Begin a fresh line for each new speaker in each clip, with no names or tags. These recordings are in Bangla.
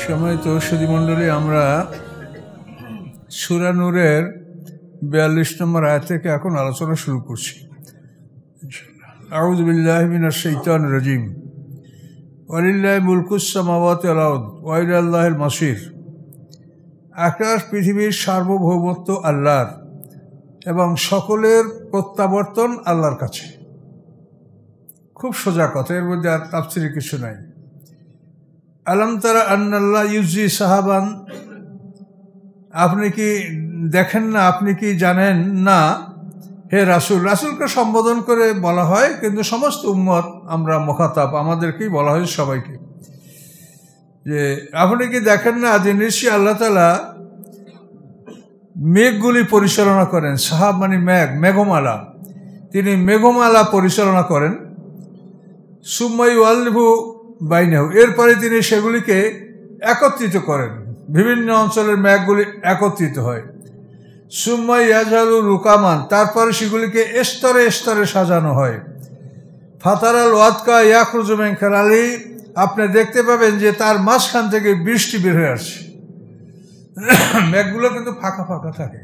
সম্মানিত সুধীমণ্ডলী, আমরা সূরা নূরের ৪২ নম্বর আয়াত থেকে এখন আলোচনা শুরু করছি। আউযু বিল্লাহি মিনাশ শাইতানির রাজিম। ওয়ালিল্লাহি মুলকুস সামাওয়াতি ওয়াল আরদ ওয়া ইলাল্লাহিল মাসির। আকাশ পৃথিবীর সার্বভৌমত্ব আল্লাহর এবং সকলের প্রত্যাবর্তন আল্লাহর কাছে। খুব সোজা কথা, এর মধ্যে আর তাফসীরের কিছু নাই। আলাম তারা আন্নাল্লাহ ইউজি সাহাবান, আপনি কি দেখেন না, আপনি কি জানেন না হে রাসূল। রাসূলকে সম্বোধন করে বলা হয়, কিন্তু সমস্ত উম্মত আমরা মুখাতাব, আমাদেরকেই বলা হয় সবাইকে, যে আপনি কি দেখেন না যে নিশ্চয়ই আল্লাহ তাআলা মেঘগুলি পরিচালনা করেন। সাহাব মানে মেঘ, মেঘমালা, তিনি মেঘমালা পরিচালনা করেন। সুম্মা ইউআল্লিফু বাইনাহু, এরপরে তিনি সেগুলিকে একত্রিত করেন, বিভিন্ন অঞ্চলের মেঘগুলি একত্রিত হয়। সুম্মা ইয়াজআলু রুকামান, তারপরে সেগুলিকে স্তরে স্তরে সাজানো হয়। ফাতারাল ওয়াদকা ইয়াখরুজু মিন খিলালি, আপনি দেখতে পাবেন যে তার মাঝখান থেকে বৃষ্টি বের হয়ে আসছে। মেঘগুলো কিন্তু ফাঁকা ফাঁকা থাকে।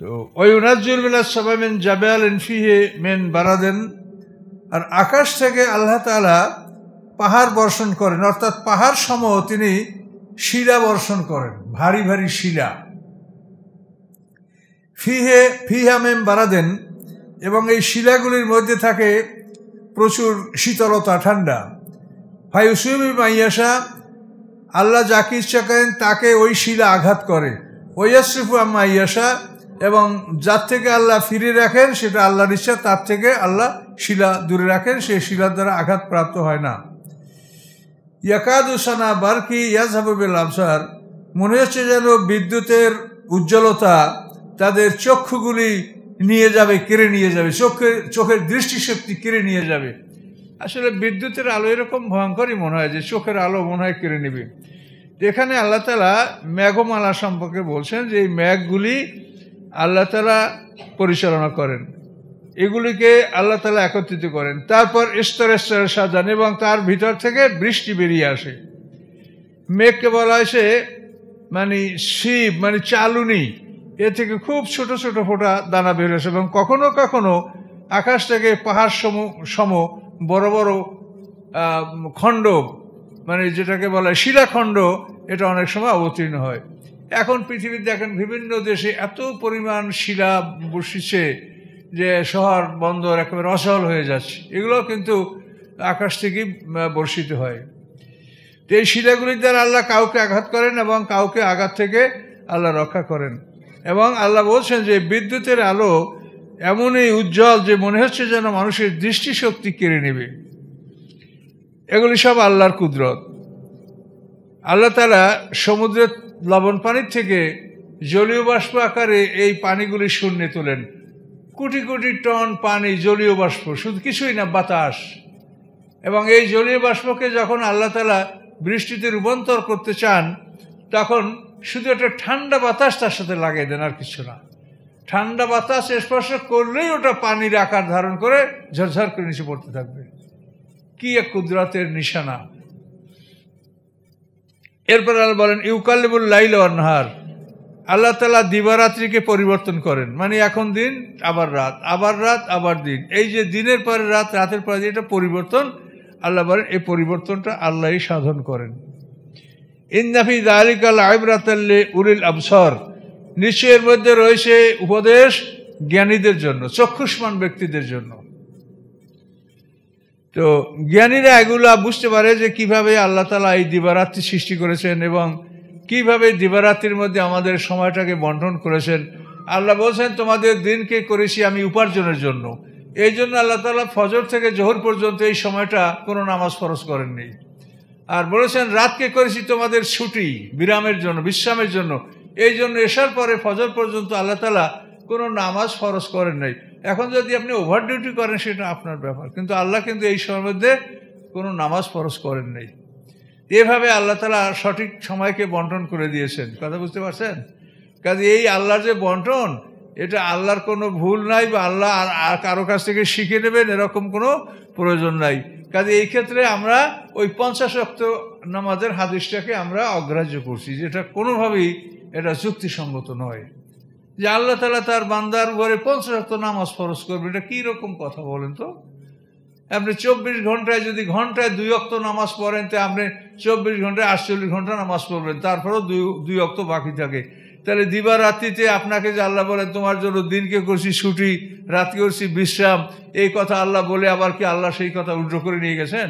তো ওয়ায়ুনাজ্জিলু মিনাস সামাই মিন জাবালিন ফিহি মিন বারাদিন, আর আকাশ থেকে আল্লাহ তাআলা পাহাড় বর্ষণ করেন, অর্থাৎ পাহাড় সমূহ তিনি শিলা বর্ষণ করেন, ভারী ভারী শিলা। ফিহা মিন বারাদিন, এবং এই শিলাগুলির মধ্যে থাকে প্রচুর শীতলতা, ঠান্ডা। ফায়ুসিবু মাইয়াশা, আল্লাহ যাকে ইচ্ছা করেন তাকে ওই শিলা আঘাত করে। ওয়াইয়াসরিফু আম্মা ইয়াশা, এবং যার থেকে আল্লাহ ফিরিয়ে রাখেন সেটা আল্লাহর ইচ্ছা, তার থেকে আল্লাহ শিলা দূরে রাখেন, সেই শিলার দ্বারা আঘাতপ্রাপ্ত হয় না। ইয়াকাদু সানা বারকি ইয়াযহাবু বিল আবসার, মনে হচ্ছে যেন বিদ্যুতের উজ্জ্বলতা তাদের চক্ষুগুলি নিয়ে যাবে, কেড়ে নিয়ে যাবে, চোখের দৃষ্টিশক্তি কেড়ে নিয়ে যাবে। আসলে বিদ্যুতের আলো এরকম ভয়ঙ্করই মনে হয় যে চোখের আলো মনে হয় কেড়ে নেবে। এখানে আল্লাহ তাআলা মেঘমালা সম্পর্কে বলছেন যে এই মেঘগুলি আল্লাহ তাআলা পরিচালনা করেন, এগুলিকে আল্লাহ তাআলা একত্রিত করেন, তারপর স্তরে স্তরে সাজান এবং তার ভিতর থেকে বৃষ্টি বেরিয়ে আসে। মেঘকে বলা হয়েছে মানে শিব, মানে চালুনি, এ থেকে খুব ছোট ছোট ফোঁটা দানা বের আসে, এবং কখনো কখনো আকাশ থেকে পাহাড় সম বড় বড় খণ্ড, মানে যেটাকে বলা হয় শিলাখণ্ড, এটা অনেক সময় অবতীর্ণ হয়। এখন পৃথিবীতে দেখেন বিভিন্ন দেশে এত পরিমাণ শিলা বর্ষিছে যে শহর বন্দর একেবারে অচল হয়ে যাচ্ছে। এগুলো কিন্তু আকাশ থেকেই বর্ষিত হয়। তো এই শিলাগুলির দ্বারা আল্লাহ কাউকে আঘাত করেন এবং কাউকে আঘাত থেকে আল্লাহ রক্ষা করেন। এবং আল্লাহ বলছেন যে বিদ্যুতের আলো এমনই উজ্জ্বল যে মনে হচ্ছে যেন মানুষের দৃষ্টিশক্তি কেড়ে নেবে। এগুলি সব আল্লাহর কুদরত। আল্লাহ তাআলা সমুদ্রের লবণ পানির থেকে জলীয় বাষ্প আকারে এই পানিগুলি শূন্যে তোলেন। কোটি কোটি টন পানি, জলীয় বাষ্প, শুধু কিছুই না, বাতাস। এবং এই জলীয় বাষ্পকে যখন আল্লাহ তাআলা বৃষ্টিতে রূপান্তর করতে চান, তখন শুধু একটা ঠান্ডা বাতাস তার সাথে লাগিয়ে দেন, আর কিছু না। ঠান্ডা বাতাস স্পর্শ করলেই ওটা পানির আকার ধারণ করে ঝরঝর করে নিচে পড়তে থাকবে। কি এক কুদরতের নিশানা! এরপর আল্লাহ বলেন ইউকাল্লিবুল লাইলা ওয়ান নাহার, আল্লাহ তাআলা দিবারাত্রিকে পরিবর্তন করেন, মানে এখন দিন আবার রাত, আবার রাত আবার দিন। এই যে দিনের পরে রাত, রাতের পরে দিন, এটা পরিবর্তন। আল্লাহ বলেন এই পরিবর্তনটা আল্লাহই সাধন করেন। ইন্না ফি যালিকা লাইবরাতাল লিউলিল আবসার, নিশ্চয়ের মধ্যে রয়েছে উপদেশ জ্ঞানীদের জন্য, চক্ষুষ্মান ব্যক্তিদের জন্য। তো জ্ঞানীরা এগুলা বুঝতে পারে যে কিভাবে আল্লাহ তাআলা এই দিবারাত্রি সৃষ্টি করেছেন এবং কিভাবে দিবারাত্রির মধ্যে আমাদের সময়টাকে বন্টন করেছেন। আল্লাহ বলছেন তোমাদের দিনকে করেছি আমি উপার্জনের জন্য। এই জন্য আল্লাহ তাআলা ফজর থেকে জোহর পর্যন্ত এই সময়টা কোনো নামাজ ফরজ করেননি। আর বলেছেন রাতকে করেছি তোমাদের ছুটি, বিরামের জন্য, বিশ্রামের জন্য। এই জন্য এশার পরে ফজর পর্যন্ত আল্লাহ তাআলা কোনো নামাজ ফরজ করেন নাই। এখন যদি আপনি ওভার ডিউটি করেন সেটা আপনার ব্যাপার, কিন্তু আল্লাহ কিন্তু এই সময়ের মধ্যে কোনো নামাজ ফরজ করেন নাই। এভাবে আল্লাহ তাআলা সঠিক সময়কে বন্টন করে দিয়েছেন। কথা বুঝতে পারছেন? কাজে এই আল্লাহর যে বন্টন, এটা আল্লাহর কোনো ভুল নাই, বা আল্লাহ আর কারো কাছ থেকে শিখে নেবেন এরকম কোনো প্রয়োজন নাই। কাজে এই ক্ষেত্রে আমরা ওই 50 ওয়াক্ত নামাজের হাদিসটাকে আমরা অগ্রাহ্য করছি, যেটা কোনোভাবেই এটা যুক্তিসঙ্গত নয় যে আল্লাহ তাআলা তার বান্দার উপরে 50 ওয়াক্ত নামাজ ফরজ করবে। এটা কি রকম কথা বলেন তো? আপনি 24 ঘন্টায় যদি ঘন্টায় 2 ওয়াক্ত নামাজ পড়েন, তো আপনি 24 ঘন্টায় 48 ঘন্টা নামাজ পড়বেন, তারপরেও 2 ওয়াক্ত বাকি থাকে। তাহলে দিবারাত্রিতে আপনাকে যে আল্লাহ বলেন তোমার জন্য দিনকে করছি ছুটি, রাত করছি বিশ্রাম, এই কথা আল্লাহ বলে আবার কি আল্লাহ সেই কথা উল্টো করে নিয়ে গেছেন?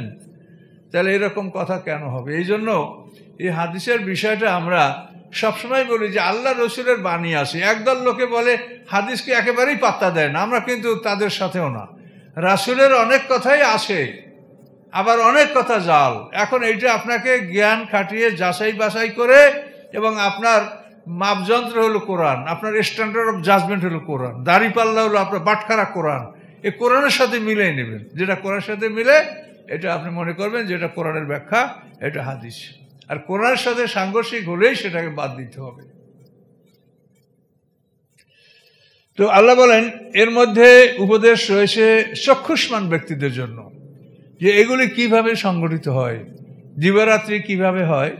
তাহলে এরকম কথা কেন হবে? এই জন্য এই হাদিসের বিষয়টা আমরা সবসময় বলি যে আল্লাহ রসুলের বাণী আসে। একদল লোকে বলে হাদিসকে একেবারেই পাত্তা দেয় না, আমরা কিন্তু তাদের সাথেও না। রাসূলের অনেক কথাই আসে, আবার অনেক কথা জাল। এখন এইটা আপনাকে জ্ঞান খাটিয়ে যাচাই বাছাই করে, এবং আপনার মাপযন্ত্র হলো কোরআন, আপনার স্ট্যান্ডার্ড অফ জাজমেন্ট হলো কোরআন, দাড়িপাল্লা হলো আপনার বাটখারা কোরআন। এই কোরআনের সাথে মিলিয়ে নেবেন, যেটা কোরআনের সাথে মিলে এটা আপনি মনে করবেন যে এটা কোরআনের ব্যাখ্যা, এটা হাদিস। আর কোরআনের সাথে সাংঘর্ষিক হলেই সেটাকে বাদ দিতে হবে। তো আল্লাহ বলেন এর মধ্যে উপদেশ রয়েছে চক্ষুষ্মান ব্যক্তিদের জন্য, যে এগুলি কিভাবে সংগঠিত হয়, দিবারাত্রি কিভাবে হয়,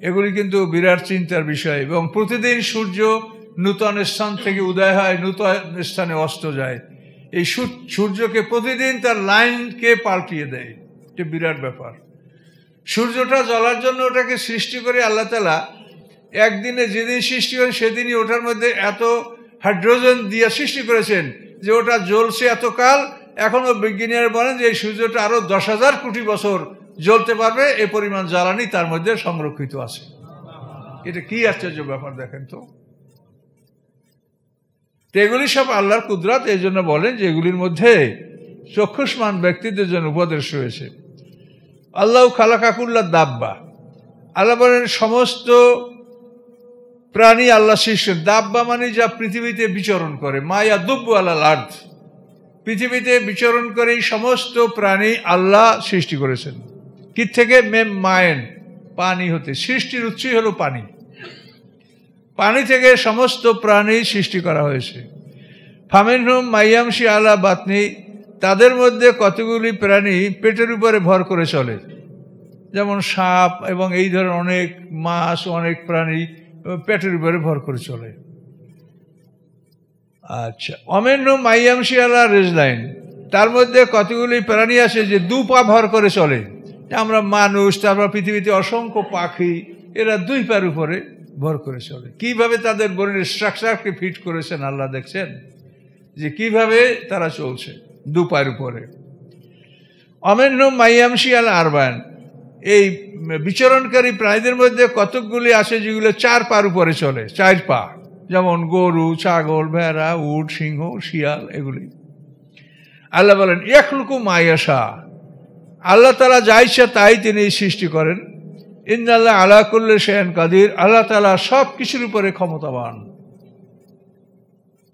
এগুলি কিন্তু বিরাট চিন্তার বিষয়। এবং প্রতিদিন সূর্য নূতন স্থান থেকে উদয় হয়, নূতন স্থানে অস্ত যায়। এই সূর্যকে প্রতিদিন তার লাইনকে পাল্টিয়ে দেয়, এটা বিরাট ব্যাপার। সূর্যটা জ্বলার জন্য ওটাকে সৃষ্টি করে আল্লাহ তাআলা একদিনে যেদিন সৃষ্টি করেন সেদিনই ওটার মধ্যে এত হাইড্রোজেন দিয়ে সৃষ্টি করেছেন যে ওটা জ্বলছে এতকাল। এখনও বিজ্ঞানীরা বলেন যে এই সূর্যটা আরও 10,000 কোটি বছর জ্বলতে পারবে, এ পরিমাণ জ্বালানি তার মধ্যে সংরক্ষিত আছে। এটা কি আশ্চর্য ব্যাপার দেখেন তো। এগুলি সব আল্লাহর কুদরত। এই জন্য বলেন যে এগুলির মধ্যে চক্ষুষ্মান ব্যক্তিদের জন্য উপদেশ রয়েছে। আল্লাহ খালাকাকুল্লাহ দাব্বা, আল্লাহ বলেন সমস্ত প্রাণী আল্লাহ সৃষ্টি। দাব্বা মানে যা পৃথিবীতে বিচরণ করে, মায়া দুব্বু আলাল আরদ, পৃথিবীতে বিচরণ করে এই সমস্ত প্রাণী আল্লাহ সৃষ্টি করেছেন। কি থেকে? মেম মায়েন, পানি হতে। সৃষ্টির উৎসই হলো পানি, পানি থেকে সমস্ত প্রাণী সৃষ্টি করা হয়েছে। ফামিনহুম মাইয়ামশি আলা বাতনি, তাদের মধ্যে কতগুলি প্রাণী পেটের উপরে ভর করে চলে, যেমন সাপ এবং এই ধরনের অনেক মাছ, অনেক প্রাণী পেটের উপরে ভর করে চলে। আচ্ছা, অমেনহুম মাইয়ামশি আলা রিজলাইন, তার মধ্যে কতগুলি প্রাণী আছে যে 2 পা ভর করে চলে। আমরা মানুষ, তারপর পৃথিবীতে অসংখ্য পাখি, এরা 2 পার উপরে ভর করে চলে। কিভাবে তাদের বডির স্ট্রাকচারকে ফিট করেছেন আল্লাহ, দেখছেন যে কিভাবে তারা চলছে 2 পায়ের উপরে। অমেনহুম মাইয়ামশি আল আরবান, এই বিচরণকারী প্রাণীদের মধ্যে কতকগুলি আছে যেগুলো 4 পার উপরে চলে, 4 পা, যেমন গরু, ছাগল, ভেড়া, উট, সিংহ, শিয়াল, এগুলি। আল্লাহ বলেন ইয়াখলুকু মা ইয়াশা, আল্লাহ তাআলা যা ইচ্ছা তাই তিনি সৃষ্টি করেন। ইন্নাল্লাহ আলা কুল্লি শাইইন কাদির, আল্লাহ তাআলা সব কিছুর উপরে ক্ষমতাবান।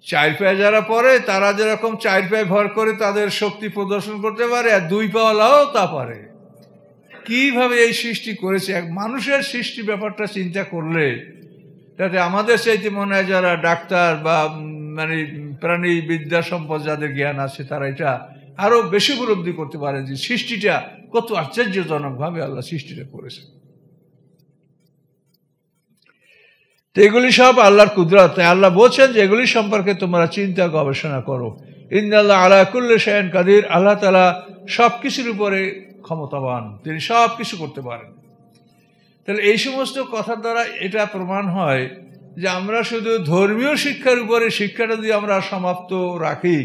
4 পায়ে যারা পড়ে তারা যেরকম 4 পায়ে ভর করে তাদের শক্তি প্রদর্শন করতে পারে, আর 2 পাওয়ালাও তা পারে। কিভাবে এই সৃষ্টি করেছে! এক মানুষের সৃষ্টি ব্যাপারটা চিন্তা করলে তাতে আমাদের চাইতে মনে হয় যারা ডাক্তার বা মানে প্রাণী বিদ্যা সম্পদ যাদের জ্ঞান আছে তারা এটা আরো বেশি উপলব্ধি করতে পারে যে সৃষ্টিটা কত আশ্চর্যজনকভাবে আল্লাহ সৃষ্টিটা করেছে। তো এগুলি সব আল্লাহর কুদরত। আল্লাহ বলছেন যে এগুলি সম্পর্কে তোমরা চিন্তা গবেষণা করো। ইন্নাল্লাহ আলা কুল্লি শাইইন কাদির, আল্লাহ তাআলা সব কিছুর উপরে ক্ষমতাবান, তিনি সব কিছু করতে পারেন। তাহলে এই সমস্ত কথার দ্বারা এটা প্রমাণ হয় যে আমরা শুধু ধর্মীয় শিক্ষার উপরে শিক্ষাটা যদি আমরা সমাপ্ত রাখি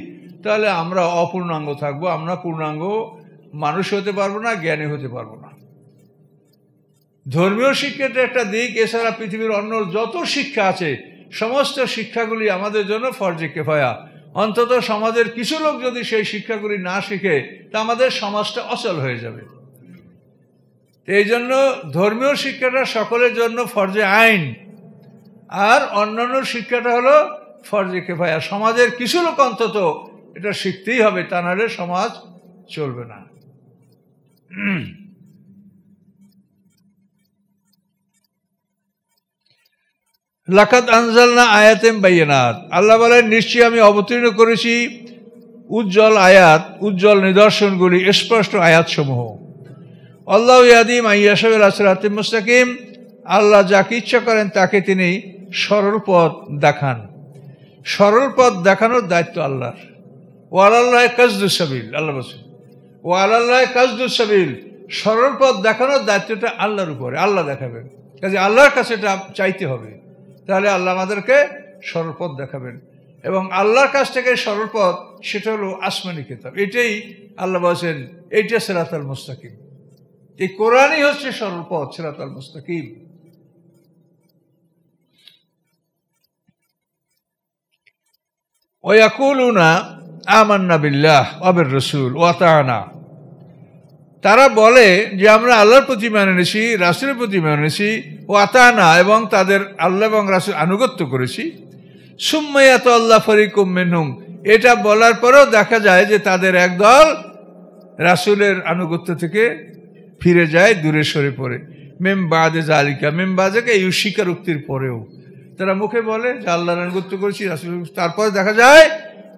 তাহলে আমরা অপূর্ণাঙ্গ থাকবো, আমরা পূর্ণাঙ্গ মানুষ হতে পারবো না, জ্ঞানী হতে পারবো না। ধর্মীয় শিক্ষাটা একটা দিক, এছাড়া পৃথিবীর অন্য যত শিক্ষা আছে সমস্ত শিক্ষাগুলি আমাদের জন্য ফরজে কিফায়া। অন্তত সমাজের কিছু লোক যদি সেই শিক্ষাগুলি না শিখে তা আমাদের সমাজটা অচল হয়ে যাবে। এই জন্য ধর্মীয় শিক্ষাটা সকলের জন্য ফরজে আইন, আর অন্যান্য শিক্ষাটা হলো ফরজে কিফায়া। সমাজের কিছু লোক অন্তত এটা শিখতেই হবে, তা নাহলে সমাজ চলবে না। লাকাদ আনজালনা আয়াতিন বাইয়িনাত, আল্লাহ বলেন নিশ্চয়ই আমি অবতীর্ণ করেছি উজ্জ্বল আয়াত, উজ্জ্বল নিদর্শনগুলি, স্পষ্ট আয়াতসমূহ। আল্লাহু ইয়াহদি মান ইয়াশাউ ইলা সিরাতিম মুস্তাকিম, আল্লাহ যাকে ইচ্ছা করেন তাকে তিনি সরল পথ দেখান। সরল পথ দেখানোর দায়িত্ব আল্লাহর। ওয়া আলাল্লাহি কাসদুস সাবিল, আল্লাহ বলেছেন ওয়া আলাল্লাহি কাসদুস সাবিল, সরল পথ দেখানোর দায়িত্বটা আল্লাহর উপরে, আল্লাহ দেখাবেন। কাজে আল্লাহর কাছে এটা চাইতে হবে, তাহলে আল্লাহ আমাদেরকে সরল পথ দেখাবেন। এবং আল্লাহর কাছ থেকে সরল পথ, সেটা হলো আসমানি কিতাব। এটাই আল্লাহ বলেছেন, এইটা সিরাতাল মুস্তাকিম। এই কোরআনই হচ্ছে সরল পথ, সিরাতাল মুস্তাকিম। ওয়া ইয়াকুলুনা আমান্না বিল্লাহ ওয়া বির রাসূল ওয়া আতা'না, তারা বলে যে আমরা আল্লাহর প্রতি মেনে নিয়েছি, রাসূলের প্রতি মেনে নিয়েছি, ও আতা'না, এবং তাদের আল্লাহ এবং রাসূল আনুগত্য করেছি। সুম্মা ইয়াতাওয়াল্লা ফারিকুম মিনহুম, এটা বলার পরেও দেখা যায় যে তাদের একদল রাসূলের আনুগত্য থেকে ফিরে যায়, দূরে সরে পড়ে। মিন বাদে যালিকা, মিন বাদেকে এই স্বীকারোক্তির পরেও তারা মুখে বলে যে আল্লাহর আনুগত্য করেছি, রাসূল, তারপরে দেখা যায়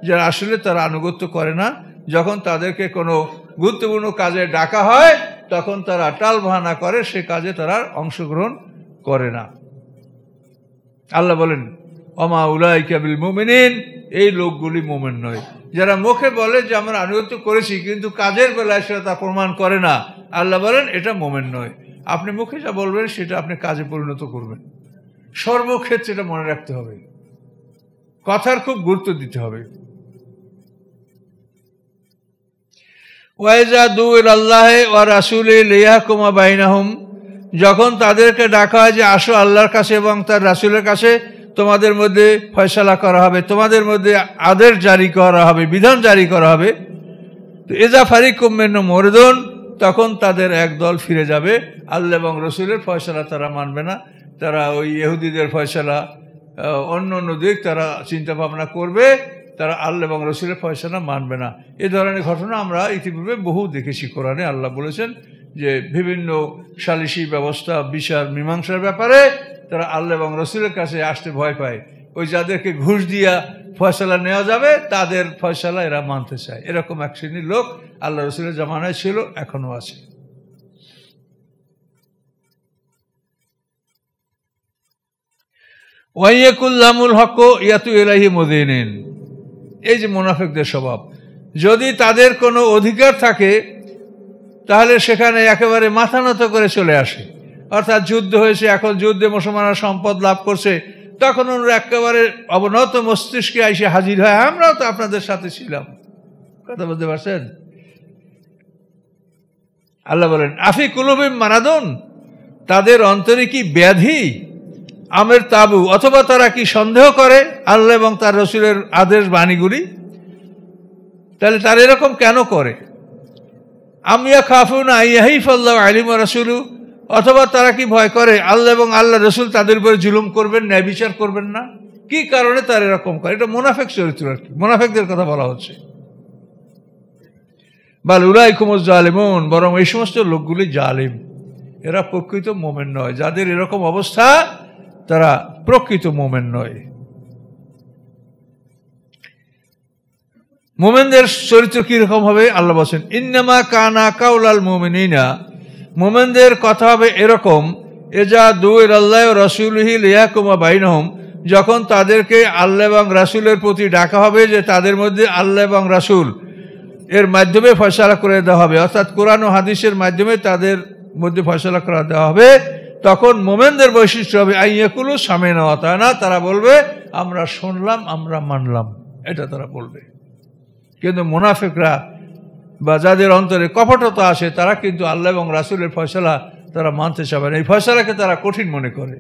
যে আসলে তারা আনুগত্য করে না। যখন তাদেরকে কোনো গুরুত্বপূর্ণ কাজে ডাকা হয় তখন তারা টাল বাহানা করে, সে কাজে তারা অংশগ্রহণ করে না। আল্লাহ বলেন ওমা উলাইকা বিল মুমিনিন, এই লোকগুলি মুমিন নয়। যারা মুখে বলে যে আমরা আনুগত্য করেছি কিন্তু কাজের বেলায় সেটা তা প্রমাণ করে না, আল্লাহ বলেন এটা মুমিন নয়। আপনি মুখে যা বলবেন সেটা আপনি কাজে পরিণত করবেন, সর্বক্ষেত্রে এটা মনে রাখতে হবে, কথার খুব গুরুত্ব দিতে হবে। ওয়াইজা দু ইলাল্লাহি ওয়া রাসূলি লিয়াহকুমা বাইনাহুম, যখন তাদেরকে ডাকা হয় যে আসো আল্লাহর কাছে এবং তার রাসূলের কাছে, তোমাদের মধ্যে ফয়সালা করা হবে, তোমাদের মধ্যে আদেশ জারি করা হবে, বিধান জারি করা হবে। তো ইজা ফারিকুম মিনহুম মুরিদুন, তখন তাদের একদল ফিরে যাবে, আল্লাহ এবং রসুলের ফয়সালা তারা মানবে না। তারা ওই ইহুদিদের ফয়সালা, অন্য অন্য দিক তারা চিন্তা ভাবনা করবে, তারা আল্লাহ এবং রসুলের ফয়সালা মানবে না। এ ধরনের ঘটনা আমরা ইতিপূর্বে বহু দেখেছি। কোরআনে আল্লাহ বলেছেন যে বিভিন্ন সালিসি ব্যবস্থা, বিচার মীমাংসার ব্যাপারে তারা আল্লাহ এবং রসুলের কাছে আসতে ভয় পায়। ওই যাদেরকে ঘুষ দিয়া ফয়সালা নেওয়া যাবে তাদের ফয়সালা এরা মানতে চায়। এরকম এক শ্রেণীর লোক আল্লাহ রসুলের জামানায় ছিল, এখনো আছে। ওয়াইয়াকুল্লামুল হক ইয়াতু ইলাইহি মুযিনিন, এই যে মুনাফিকদের স্বভাব, যদি তাদের কোনো অধিকার থাকে তাহলে সেখানে একেবারে মাথা নত করে চলে আসে। অর্থাৎ যুদ্ধ হয়েছে, এখন যুদ্ধে মুসলমানরা সম্পদ লাভ করছে, তখন ওরা একেবারে অবনত মস্তিষ্কে এসে হাজির হয়, আমরাও তো আপনাদের সাথে ছিলাম। কথা বলতে পারছেন? আল্লাহ বলেন আফি কুলুবিহিম মারাদুন, তাদের অন্তরে কি ব্যাধি, আমের তাবু, অথবা তারা কি সন্দেহ করে আল্লাহ এবং তার রসুলের আদেশ বাণীগুলি? তাহলে তারা এরকম কেন করে? আমিয়া খাফুনা আইয়াহিফাল্লাহু আলাইহিম ওয়া রাসূলু, অথবা তারা কি ভয় করে আল্লাহ এবং আল্লাহ রসুল তাদের উপরে জুলুম করবেন, ন্যায় বিচার করবেন না? কি কারণে তারা এরকম করে? এটা মুনাফিক চরিত্র আর কি, মুনাফিকদের কথা বলা হচ্ছে। বাল উলাইকুমুজ জালিমুন, বরং এই সমস্ত লোকগুলি জালিম, এরা প্রকৃত মুমিন নয়। যাদের এরকম অবস্থা তারা প্রকৃত মুমিন নয়। মুমিনদের চরিত্র কিরকম হবে? আল্লাহ বলেন ইন্নামা কানা কাউলাল মুমিনিনা, মুমিনদের কথা হবে এরকম, এজা দু ইলাল্লাহি ওয়া রাসূলিহি লিয়াহকুমা বাইনাহুম, যখন তাদেরকে আল্লাহ এবং রাসূলের প্রতি ডাকা হবে যে তাদের মধ্যে আল্লাহ এবং রাসূল এর মাধ্যমে ফয়সালা করে দেওয়া হবে, অর্থাৎ কোরআন ও হাদিসের মাধ্যমে তাদের মধ্যে ফয়সালা করে দেওয়া হবে, তখন মুমিনদের বৈশিষ্ট্য হবে আইয়াকুলু সামি'না ওয়া আতা'না, তারা বলবে আমরা শুনলাম, আমরা মানলাম, এটা তারা বলবে। কিন্তু মুনাফিকরা বা যাদের অন্তরে কপটতা আসে তারা কিন্তু আল্লাহ এবং রাসূলের ফয়সালা তারা মানতে চাবে না, এই ফয়সালাকে তারা কঠিন মনে করে।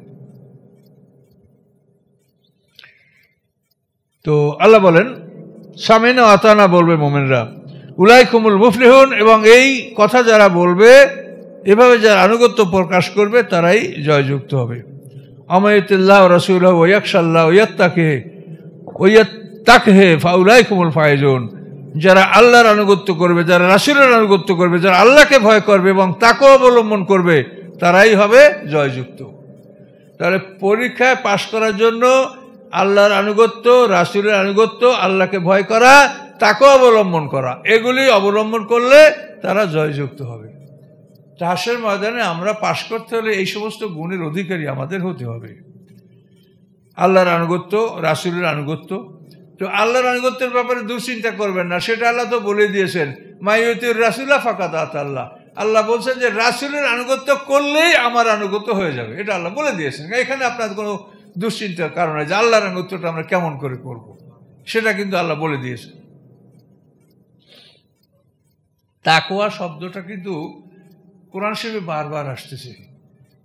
তো আল্লাহ বলেন সামি'না ওয়া আতা'না বলবে মুমিনরা, উলাইকুমুল মুফলিহুন, এবং এই কথা যারা বলবে, এভাবে যারা আনুগত্য প্রকাশ করবে তারাই জয়যুক্ত হবে। আমাইয়াতিল্লাহ ওয়া রাসূলুহু ওয়া ইয়াখশাল্লাহ ওয়া ইয়াত্তাকিহি ফাউলাইকুমুল ফাইজুন, যারা আল্লাহর আনুগত্য করবে, যারা রাসূলের আনুগত্য করবে, যারা আল্লাহকে ভয় করবে এবং তাকওয়া অবলম্বন করবে, তারাই হবে জয়যুক্ত। তাহলে পরীক্ষায় পাশ করার জন্য আল্লাহর আনুগত্য, রাসূলের আনুগত্য, আল্লাহকে ভয় করা, তাকওয়া অবলম্বন করা, এগুলি অবলম্বন করলে তারা জয়যুক্ত হবে। হাসরের ময়দানে আমরা পাশ করতে হলে এই সমস্ত গুণের অধিকারী আমাদের হতে হবে। আল্লাহর আনুগত্য, রাসূলের আনুগত্য। তো আল্লাহর আনুগত্যের ব্যাপারে দুশ্চিন্তা করবেন না, সেটা আল্লাহ তো বলে দিয়েছেন, মাইয়ুতির রাসূলা ফাকাদ আতাল্লাহ। আল্লাহ বলছেন যে রাসূলের আনুগত্য করলেই আমার আনুগত্য হয়ে যাবে, এটা আল্লাহ বলে দিয়েছেন। এখানে আপনার কোনো দুশ্চিন্তার কারণ আছে যে আল্লাহর আনুগত্যটা আমরা কেমন করে করব, সেটা কিন্তু আল্লাহ বলে দিয়েছেন। তাকওয়া শব্দটা কিন্তু কোরআন শরীফে বারবার আসতেছে।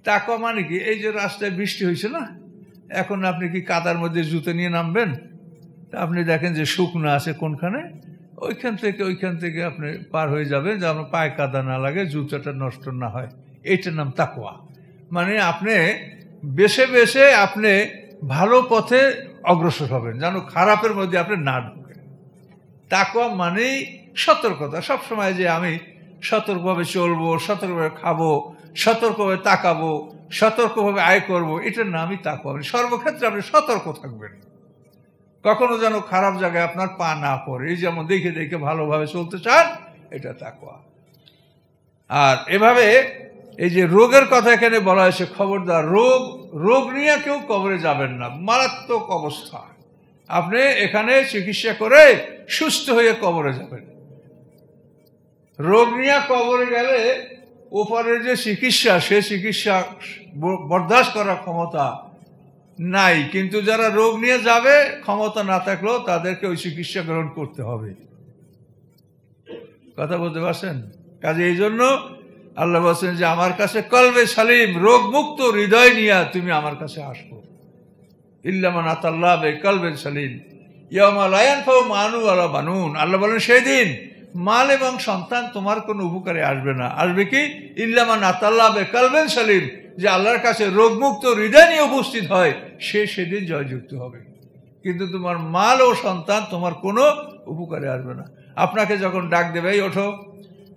তাকওয়া মানে কি? এই যে রাস্তায় বৃষ্টি হয়েছে না, এখন আপনি কি কাদার মধ্যে জুতো নিয়ে নামবেন? আপনি দেখেন যে শুকনো আছে কোনখানে, ওইখান থেকে আপনি পার হয়ে যাবেন, যে আপনার পায়ে কাদা না লাগে, জুতোটা নষ্ট না হয়। এইটার নাম তাকওয়া। মানে আপনি বেছে বেছে আপনি ভালো পথে অগ্রসর হবেন, যেন খারাপের মধ্যে আপনি না ঢুকেন। তাকওয়া মানেই সতর্কতা, সবসময় যে আমি সতর্কভাবে চলবো, সতর্কভাবে খাবো, সতর্কভাবে তাকাবো, সতর্কভাবে আয় করবো, এটার নামই তাকওয়া। সর্বক্ষেত্রে আপনি সতর্ক থাকবেন, কখনো যেন খারাপ জায়গায় আপনার পা না পড়ে। এই যেমন দেখে দেখে ভালোভাবে চলতে চান, এটা তাকওয়া। আর এভাবে এই যে রোগের কথা এখানে বলা হয়েছে, খবরদার রোগ নিয়ে কেউ কবরে যাবেন না, মারাত্মক অবস্থা। আপনি এখানে চিকিৎসা করে সুস্থ হয়ে কবরে যাবেন। রোগ নিয়ে কবরে গেলে ওপরের যে চিকিৎসা, সে চিকিৎসা বরদাস্ত করার ক্ষমতা নাই, কিন্তু যারা রোগ নিয়ে যাবে ক্ষমতা না থাকলেও তাদেরকে ওই চিকিৎসা গ্রহণ করতে হবে। কথা বলতে পারছেন? কাজে এই জন্য আল্লাহ বলছেন যে আমার কাছে কলবে সালিম, রোগ মুক্ত হৃদয় নিয়ে তুমি আমার কাছে আসবো। ইল্লা মান আতাল্লাহ বিকলবিন সালিম ইয়াউমা লা ইয়ানফাউ মালুন ওয়ালা বানুন। আল্লাহ বলেন সেই দিন মাল এবং সন্তান তোমার কোনো উপকারে আসবে না। আসবে কি? ইল্লা মান আতাল্লাহ বিকলবিন সালিম, যে আল্লাহর কাছে রোগমুক্ত হৃদয় নিয়ে উপস্থিত হয়, সে সেদিন জয়যুক্ত হবে। কিন্তু তোমার মাল ও সন্তান তোমার কোনো উপকারে আসবে না। আপনাকে যখন ডাক দেবে, এই ওঠো,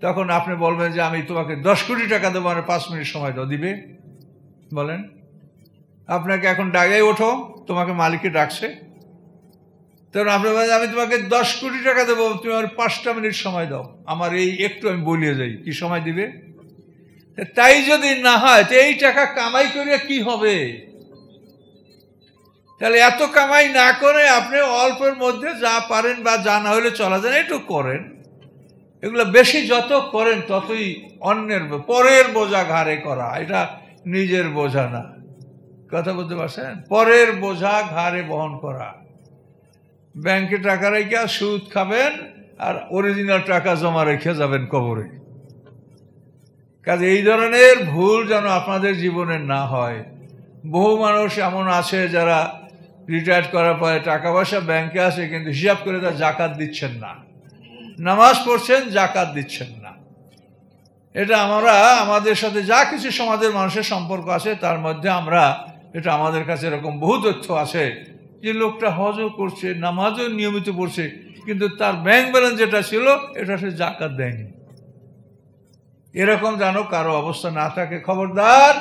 তখন আপনি বলবেন যে আমি তোমাকে 10 কোটি টাকা দেবো, মানে 5 মিনিট সময় দাও, দিবে? বলেন। আপনাকে এখন ডাকে, ওঠো, তোমাকে মালিককে ডাকছে, তখন আপনি বলেন আমি তোমাকে 10 কোটি টাকা দেবো, তুমি আমার 5টা মিনিট সময় দাও, আমার এই একটু আমি বলিয়ে যাই, কি সময় দিবে? তাই যদি না হয় তো এই টাকা কামাই করে কি হবে? তাহলে এত কামাই না করে আপনি অল্পের মধ্যে যা পারেন বা যা না হলে চলা যায় একটু করেন। এগুলো বেশি যত করেন ততই অন্যের, পরের বোঝা ঘাড়ে করা, এটা নিজের বোঝা না। কথা বলতে পারছেন? পরের বোঝা ঘাড়ে বহন করা। ব্যাংকে টাকা রেখে সুদ খাবেন আর অরিজিনাল টাকা জমা রেখে যাবেন কবরে। কাজে এই ধরনের ভুল যেন আপনাদের জীবনে না হয়। বহু মানুষ এমন আছে যারা রিটায়ার্ড করার পরে টাকা পয়সা ব্যাংকে আছে, কিন্তু হিসাব করে তার জাকাত দিচ্ছেন না, নামাজ পড়ছেন, জাকাত দিচ্ছেন না। এটা আমরা আমাদের সাথে যা কিছু সমাজের মানুষের সম্পর্ক আছে তার মধ্যে আমরা, এটা আমাদের কাছে এরকম বহু তথ্য আছে যে লোকটা হজও করছে, নামাজও নিয়মিত পড়ছে, কিন্তু তার ব্যাংক ব্যালেন্স যেটা ছিল এটা সে জাকাত দেয়নি। এরকম যেন কারো অবস্থা না থাকে। খবরদার,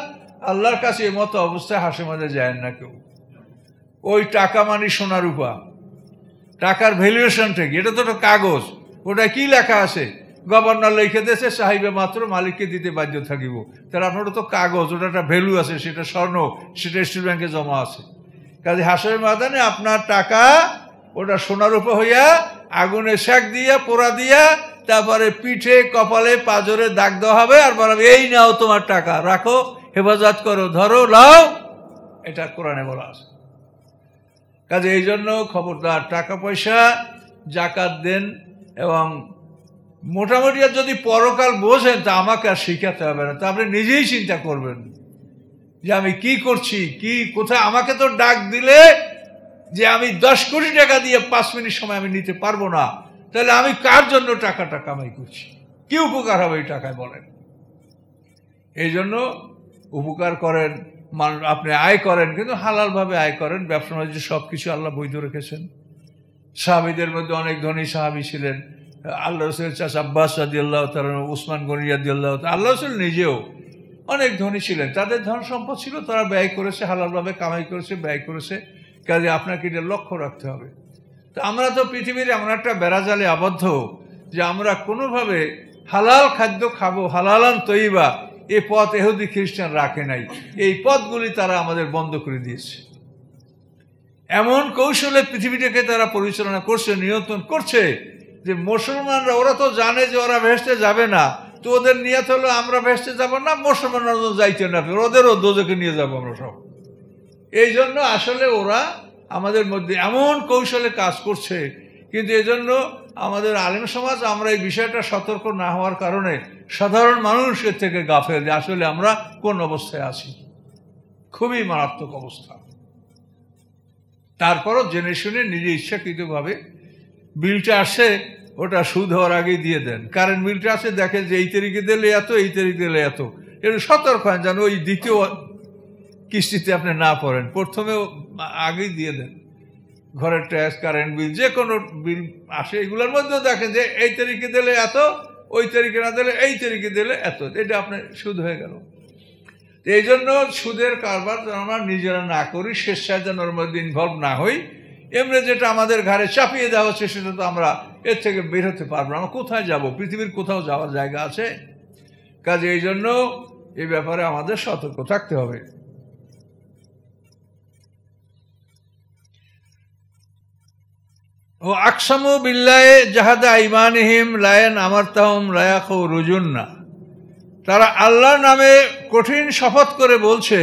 আল্লাহর কাছে এই মতো অবস্থায় হাসি মজা যায় না কেউ। ওই টাকা মানে সোনা রূপা, টাকার ভ্যালুয়েশন থেকে, এটা তো একটা কাগজ, ওটা কি লেখা আছে? গভর্নর লিখে দিয়েছে সাহিবে মাত্র মালিককে দিতে বাধ্য থাকিব। তাহলে আপনারও তো কাগজ, ওটা একটা ভ্যালু আছে, সেটা স্বর্ণ, সেটা স্টেট ব্যাংকে জমা আছে। কাজে হাসরের ময়দানে আপনার টাকা ওটা সোনার উপর হইয়া আগুনে সেক দিয়া পোড়া দিয়া তারপরে পিঠে কপালে পাজরে দাগ দেওয়া হবে, আর বলবে এই নাও তোমার টাকা, রাখো, হেফাজত করো, ধরো, লাও। এটা কোরআনে বলা আছে। কাজে এই জন্য খবরদার, টাকা পয়সা জাকাত দেন। এবং মোটামুটি যদি পরকাল বোঝেন তা আমাকে আর শিখাতে হবে না, তা আপনি নিজেই চিন্তা করবেন যে আমি কি করছি, কি কোথায়। আমাকে তো ডাক দিলে যে আমি 10 কোটি টাকা দিয়ে 5 মিনিট সময় আমি নিতে পারবো না, তাহলে আমি কার জন্য টাকাটা কামাই করছি? কি উপকার হবে এই টাকায় বলেন? এই জন্য উপকার করেন, আপনি আয় করেন, কিন্তু হালালভাবে আয় করেন। ব্যবসা বাণিজ্য সব কিছু আল্লাহ বৈধ রেখেছেন। সাহাবীদের মধ্যে অনেক ধনী সাহাবী ছিলেন। আল্লাহ রসুলের চাচা আব্বাস রাদিয়াল্লাহু তাআলা, উসমান গনি রাদিয়াল্লাহু তাআলা, আল্লাহ রসুল নিজেও অনেক ধনী ছিলেন। তাদের ধন সম্পদ ছিল, তারা ব্যয় করেছে, হালালভাবে কামাই করেছে, ব্যয় করেছে। কাজে আপনাকে এটা লক্ষ্য রাখতে হবে। তো আমরা তো পৃথিবীর এমন একটা বেড়াজালে আবদ্ধ যে আমরা কোনোভাবে হালাল খাদ্য খাবো, হালালান তৈবা, এই পথ ইহুদি খ্রিস্টান রাখে নাই। এই পথগুলি তারা আমাদের বন্ধ করে দিয়েছে। এমন কৌশলে পৃথিবীটাকে তারা পরিচালনা করছে, নিয়ন্ত্রণ করছে যে মুসলমানরা, ওরা তো জানে যে ওরা ভেস্তে যাবে না, তো ওদের নিয়ত হলো আমরা ভেস্তে যাব না, মুসলমানরা যাইতে না, ওদেরও দোজখে নিয়ে যাবো আমরা সব। এই জন্য আসলে ওরা আমাদের মধ্যে এমন কৌশলে কাজ করছে। কিন্তু এই জন্য আমাদের আলেম সমাজ, আমরা এই বিষয়টা সতর্ক না হওয়ার কারণে সাধারণ মানুষের থেকে গাফেল যে আসলে আমরা কোন অবস্থায় আছি। খুবই মারাত্মক অবস্থা। তারপরও জেনে শুনে নিজে ইচ্ছাকৃতভাবে বিলটা আসে, ওটা সুদ হওয়ার আগেই দিয়ে দেন। কারেন্ট বিলটা আসে, দেখেন যে এই তারিখে দিলে এত, এই তারিখে দিলে এত। একটু সতর্ক হয় যেন ওই দ্বিতীয় কিস্তিতে আপনি না পড়েন, প্রথমে আগেই দিয়ে দেন। ঘরের ট্যাক্স, কারেন্ট বিল, যে কোনো বিল আসে, এগুলোর মধ্যেও দেখেন যে এই তারিখে দিলে এত, ওই তারিখে না দিলে এই তারিখে দিলে এত, এটা আপনার সুদ হয়ে গেল। এই জন্য সুদের কারবার যেন আমরা নিজেরা না করি, স্বেচ্ছায় যেন ওর মধ্যে ইনভলভ না হই। এমনি যেটা আমাদের ঘাড়ে চাপিয়ে দেওয়া হচ্ছে সেটা তো আমরা এর থেকে বের হতে পারবো না। আমরা কোথায় যাব? পৃথিবীর কোথাও যাওয়ার জায়গা আছে? কাজে এই জন্য এই ব্যাপারে আমাদের সতর্ক থাকতে হবে। ও আকসামু বিল্লাহি জাহাদা আইমানিহিম লায়ান আমারতাহুম লায়াকু রুজুন্না, তারা আল্লাহর নামে কঠিন শপথ করে বলছে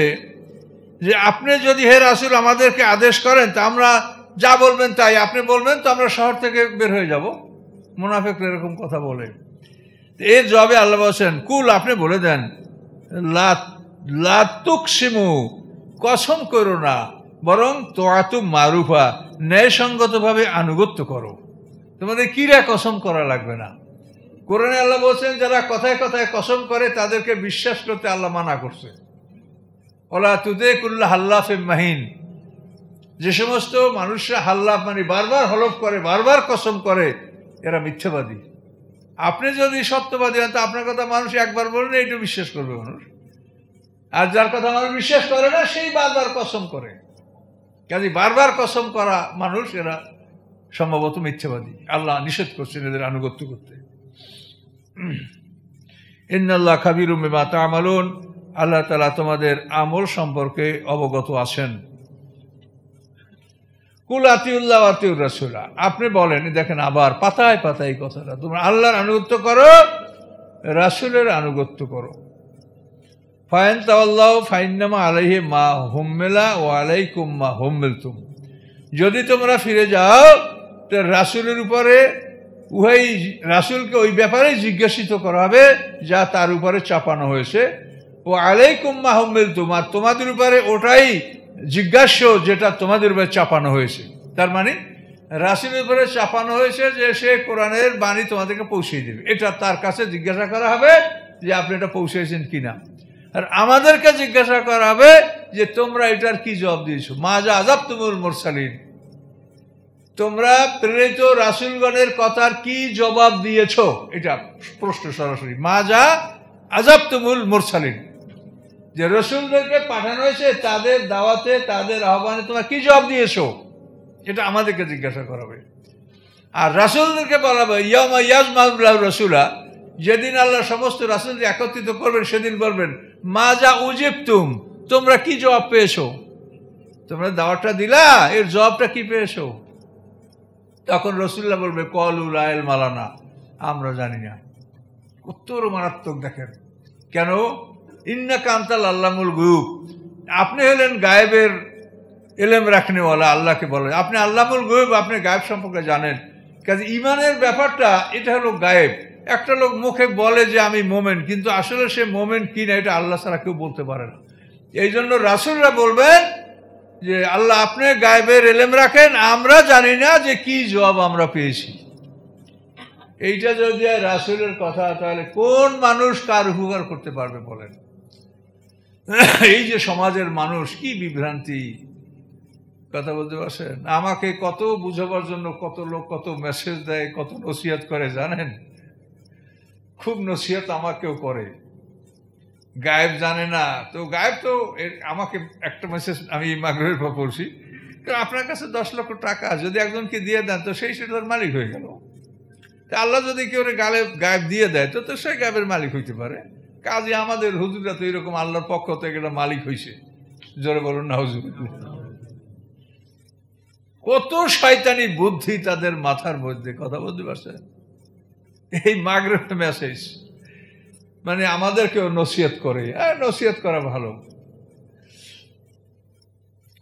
যে আপনি যদি হে রাসূল আমাদেরকে আদেশ করেন তা আমরা যা বলবেন তাই, আপনি বলবেন তো আমরা শহর থেকে বের হয়ে যাব। মুনাফিকরা এরকম কথা বলে। এর জবাবে আল্লাহ বলছেন, কুল, আপনি বলে দেন, লা তুকসিমু, কসম করো না, বরং তোয়াতু মারুফা, ন্যায়সঙ্গতভাবে আনুগত্য করো। তোমাদের কিরা কসম করা লাগবে না। কোরআনে আল্লাহ বলছেন যারা কথায় কথায় কসম করে তাদেরকে বিশ্বাস করতে আল্লাহ মানা করছে। ওলা তুদেকুল্লাহ হাল্লাফিম মাহিন, যে সমস্ত মানুষরা হাল্লাফ মানে বারবার হলফ করে, বারবার কসম করে, এরা মিথ্যাবাদী। আপনি যদি সত্যবাদী হন তো আপনার কথা মানুষ একবার বললে এটা বিশ্বাস করবে মানুষ, আর যার কথা মানুষ বিশ্বাস করে না সেই বারবার কসম করে। কাজে বারবার কসম করা মানুষ, এরা সম্ভবত মিথ্যাবাদী। আল্লাহ নিষেধ করছেন এদের আনুগত্য করতে। ইন্নাল্লাহ খাবিরুম বিমা তা'মালুন, আল্লাহ তাআলা তোমাদের আমল সম্পর্কে অবগত আছেন। কুল আতিউল্লাহ ওয়া আতিউর রাসূলা, আপনি বলেন, দেখেন আবার পাতায় পাতায় কথাটা, তোমরা আল্লাহর আনুগত্য করো, রাসূলের আনুগত্য করো। ফাইন তাওয়াল্লাহু ফাইন্নামা আলাইহি মা হুম্মিলা ওয়া আলাইকুম মা হুম্মিলতুম, যদি তোমরা ফিরে যাও তো রাসূলের উপরে উহাই, রাসূলকে ওই ব্যাপারে জিজ্ঞাসিত করা হবে যা তার উপরে চাপানো হয়েছে। ও আলাইকুম মা হুম্মিলতুম, আর তোমাদের উপরে ওটাই জিজ্ঞাস্য যেটা তোমাদের উপরে চাপানো হয়েছে। তার মানে রাসূলের উপরে চাপানো হয়েছে যে সে কোরআনের বাণী তোমাদেরকে পৌঁছে দেবে, এটা তার কাছে জিজ্ঞাসা করা হবে যে আপনি এটা পৌঁছেছেন কিনা। আর আমাদেরকে জিজ্ঞাসা করা হবে যে তোমরা এটার কি জবাব দিয়েছো। মাজা আযাবতুমুল মুরসালিন, তোমরা প্রেরিত রাসূলগণের কথার কি জবাব দিয়েছো, এটা প্রশ্ন সরাসরি। মাজা আযাবতুমুল মুরসালিন, যে রাসূলদেরকে পাঠানো হয়েছে তাদের দাওয়াতে, তাদের আহ্বানে তোমরা কি জবাব দিয়েছো, এটা আমাদেরকে জিজ্ঞাসা করা হবে। আর রাসূলদেরকে বলা হবে ইয়াউমা ইয়াজমাউল্লাহু রাসূলা, যেদিন আল্লাহ সমস্ত রাসূলকে একত্রিত করবেন সেদিন বলবেন মাজা উজিবতুম, তোমরা কি জবাব পেয়েছো, তোমরা দাওয়াতটা দিলা, এর জবাবটা কি পেয়েছো। তখন রাসূলুল্লাহ বলবে ক্বালু লা ইলমা লানা, আমরা জানি না। কত মারাত্মক দেখেন। কেন? ইন্নাকা আনতাল আল্লামুল গুয়ুব, আপনি হলেন গায়েবের ইলম রাখনেওয়ালা। আল্লাহকে বলে আপনি আল্লামুল গুয়ুব, আপনি গায়েব সম্পর্কে জানেন। কাজে ইমানের ব্যাপারটা এটা হলো গায়েব। একটা লোক মুখে বলে যে আমি মোমেন, কিন্তু আসলে সে মোমেন কি না এটা আল্লাহ ছাড়া কেউ বলতে পারে না। এই জন্য রাসূলরা বলবেন যে আল্লাহ আপনি গায়েবের ইলম রাখেন, আমরা জানি না যে কি জবাব আমরা পেয়েছি। এইটা যদি রাসূলের কথা, তাহলে কোন মানুষ কার উপকার করতে পারবে বলেন। এই যে সমাজের মানুষ কি বিভ্রান্তি, কথা বলতে পারছেন। আমাকে কত বুঝাবার জন্য কত লোক কত মেসেজ দেয়, কত নসিহত করে জানেন। খুব নসিহত আমাকেও করে, গায়েব জানে না। তো গায়েব তো আমাকে একটা মেসেজ আমি মাগরিবের পর পড়ছি, আপনার কাছে 10 লক্ষ টাকা যদি একজনকে দিয়ে দেন তো সেই সেটার মালিক হয়ে গেল। আল্লাহ যদি কেউ গায়েব দিয়ে দেয় তো সে গায়েবের মালিক হইতে পারে। কাজে আমাদের হুজুররা তো এরকম আল্লাহর পক্ষ থেকে এটা মালিক হয়েছে। জোরে বলুন না হুজুর। কত শয়তানি বুদ্ধি তাদের মাথার মধ্যে, কথা বলতে পারছে। এই মাগরিব মেসেজ মানে আমাদেরকেও নসিহত করে, নসিহত করা ভালো।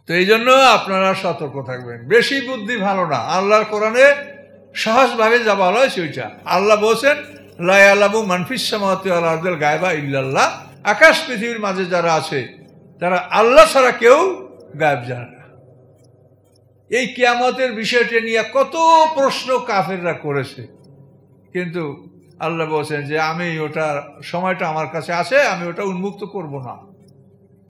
তো এই জন্য আপনারা সতর্ক থাকবেন, বেশি বুদ্ধি ভালো না। আল্লাহর কোরআনে সহজভাবে যা বলা হয়েছে ওইটা। আল্লাহ বলছেন লা ইয়ালামু মান ফিস সামাওয়াতি ওয়াল আরদিল গায়বা ইল্লাল্লাহ, আকাশ পৃথিবীর মাঝে যারা আছে তারা আল্লাহ ছাড়া কেউ গায়েব জানে না। এই কিয়ামতের বিষয়টা নিয়ে কত প্রশ্ন কাফেররা করেছে, কিন্তু আল্লাহ বলছেন যে আমি ওটা সময়টা আমার কাছে আছে, আমি ওটা উন্মুক্ত করব না।